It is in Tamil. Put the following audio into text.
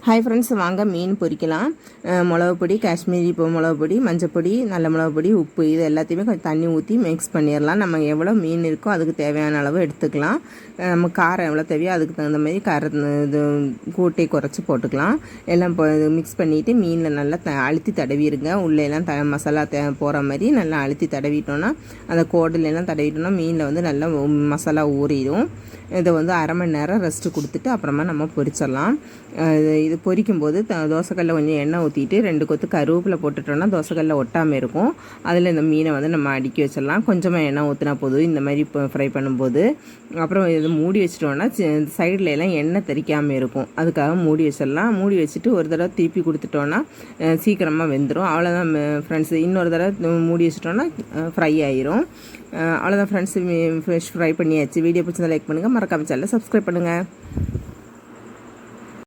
ஹாய் ஃப்ரெண்ட்ஸ், வாங்க மீன் பொரிக்கலாம். மிளகு பொடி, காஷ்மீரி மிளகு பொடி, மஞ்சப்பொடி, நல்ல மிளகு பொடி, உப்பு இது எல்லாத்தையுமே கொஞ்சம் தண்ணி ஊற்றி மிக்ஸ் பண்ணிடலாம். நம்ம எவ்வளோ மீன் இருக்கோ அதுக்கு தேவையான அளவு எடுத்துக்கலாம். நம்ம காரம் எவ்வளோ தேவையோ அதுக்கு தகுந்த மாதிரி இது கூட்டை குறைச்சி போட்டுக்கலாம். எல்லாம் மிக்ஸ் பண்ணிவிட்டு மீனில் நல்லா அழுத்தி தடவிடுங்க. உள்ளேலாம் மசாலா போகிற மாதிரி நல்லா அழுத்தி தடவிட்டோன்னா, அந்த கோடுலாம் தடவிட்டோன்னா மீனில் வந்து நல்லா மசாலா ஊறிடும். இதை வந்து அரை மணி நேரம் ரெஸ்ட்டு கொடுத்துட்டு அப்புறமா நம்ம பொரிச்சிடலாம். இது பொரிக்கும்போது தோசைக்கல்லில் கொஞ்சம் எண்ணெய் ஊற்றிட்டு 2 கொத்து கருவேப்பிலை போட்டுட்டோன்னா தோசைக்கல்லில் ஒட்டாமல் இருக்கும். அதில் இந்த மீனை வந்து நம்ம அடுக்கி வச்சிடலாம். கொஞ்சமாக எண்ணெய் ஊற்றினா போதும் இந்த மாதிரி ஃப்ரை பண்ணும்போது. அப்புறம் இது மூடி வச்சிட்டோன்னா சைடில் எல்லாம் எண்ணெய் தெறிக்காமல் இருக்கும். அதுக்காக மூடி வச்சிடலாம். மூடி வச்சுட்டு ஒரு தடவை திருப்பி கொடுத்துட்டோன்னா சீக்கிரமாக வெந்துடும். அவ்வளோதான் ஃப்ரெண்ட்ஸ். இன்னொரு தடவை மூடி வச்சிட்டோன்னா ஃப்ரை ஆயிரும். அவ்வளோதான் ஃப்ரெண்ட்ஸ், ஃபிஷ் ஃப்ரை பண்ணியாச்சு. வீடியோ பிடிச்சதை லைக் பண்ணுங்கள், மறக்காம சேனலை சப்ஸ்கிரைப் பண்ணுங்கள்.